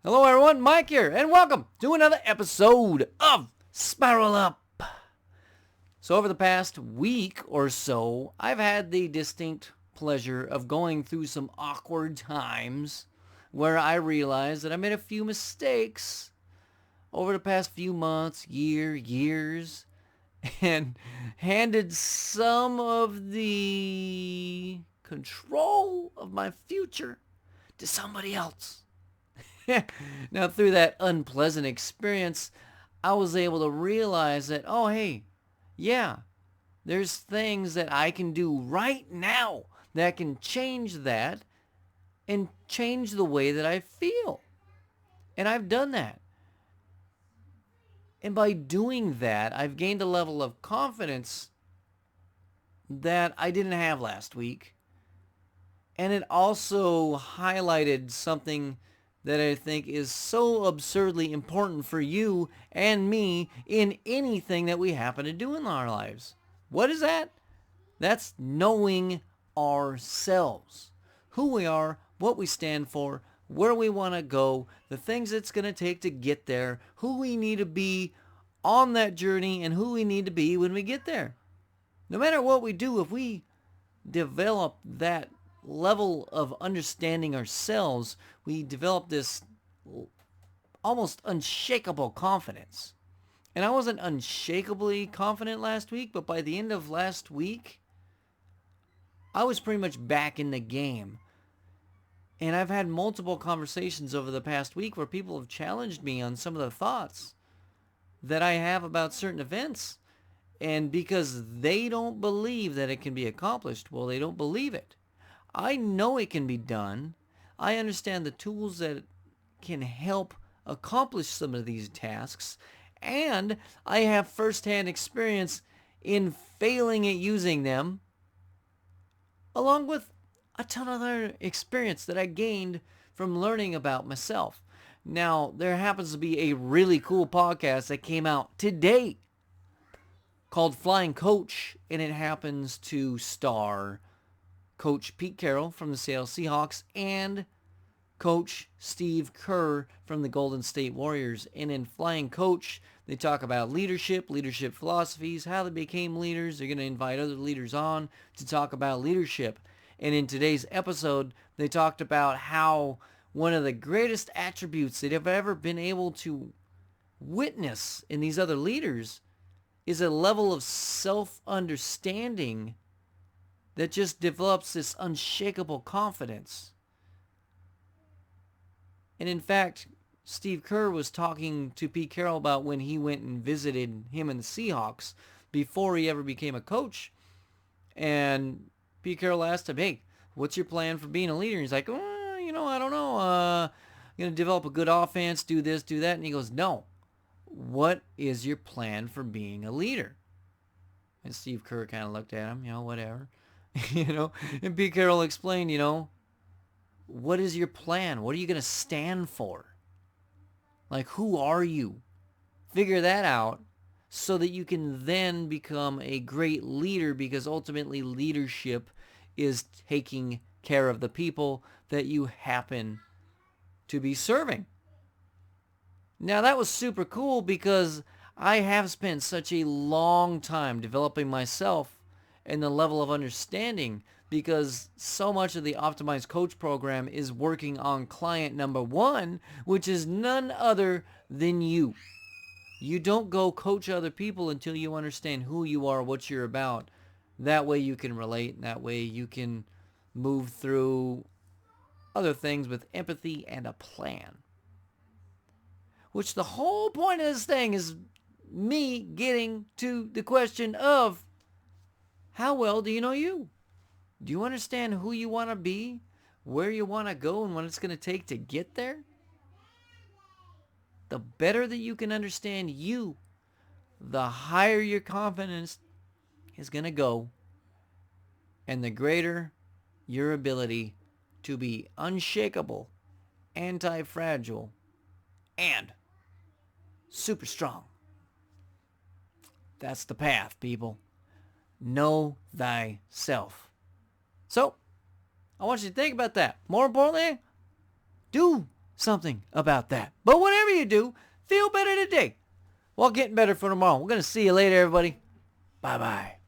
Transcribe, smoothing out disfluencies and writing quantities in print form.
Hello everyone, Mike here, and welcome to another episode of Spiral Up. So over the past week or so, I've had the distinct pleasure of going through some awkward times where I realized that I made a few mistakes over the past few months, years, and handed some of the control of my future to somebody else. Now, through that unpleasant experience, I was able to realize that, oh, hey, yeah, there's things that I can do right now that can change that and change the way that I feel. And I've done that. And by doing that, I've gained a level of confidence that I didn't have last week. And it also highlighted something that I think is so absurdly important for you and me in anything that we happen to do in our lives. What is that? That's knowing ourselves. Who we are, what we stand for, where we want to go, the things it's going to take to get there, who we need to be on that journey, and who we need to be when we get there. No matter what we do, if we develop that level of understanding ourselves, we develop this almost unshakable confidence. And I wasn't unshakably confident last week, but by the end of last week, I was pretty much back in the game. And I've had multiple conversations over the past week where people have challenged me on some of the thoughts that I have about certain events. And because they don't believe that it can be accomplished, well, they don't believe it. I know it can be done. I understand the tools that can help accomplish some of these tasks. And I have firsthand experience in failing at using them, along with a ton of other experience that I gained from learning about myself. Now, there happens to be a really cool podcast that came out today called Flying Coach, and it happens to star Coach Pete Carroll from the Seattle Seahawks and Coach Steve Kerr from the Golden State Warriors. And in Flying Coach, they talk about leadership philosophies, how they became leaders. They're going to invite other leaders on to talk about leadership. And in today's episode, they talked about how one of the greatest attributes they've ever been able to witness in these other leaders is a level of self-understanding that just develops this unshakable confidence. And in fact, Steve Kerr was talking to Pete Carroll about when he went and visited him and the Seahawks before he ever became a coach. And Pete Carroll asked him, hey, what's your plan for being a leader? And he's like, I don't know. I'm going to develop a good offense, do this, do that. And he goes, no. What is your plan for being a leader? And Steve Kerr kind of looked at him, whatever. And Pete Carroll explained, what is your plan? What are you going to stand for? Like, who are you? Figure that out so that you can then become a great leader, because ultimately leadership is taking care of the people that you happen to be serving. Now, that was super cool because I have spent such a long time developing myself and the level of understanding, because so much of the Optimized Coach program is working on client number one, which is none other than you. You don't go coach other people until you understand who you are, what you're about. That way you can relate, and that way you can move through other things with empathy and a plan. Which the whole point of this thing is me getting to the question of, how well do you know you? Do you understand who you want to be, where you want to go, and what it's going to take to get there? The better that you can understand you, the higher your confidence is going to go, and the greater your ability to be unshakable, anti-fragile, and super strong. That's the path, people. Know thyself. So, I want you to think about that. More importantly, do something about that. But whatever you do, feel better today while getting better for tomorrow. We're going to see you later, everybody. Bye-bye.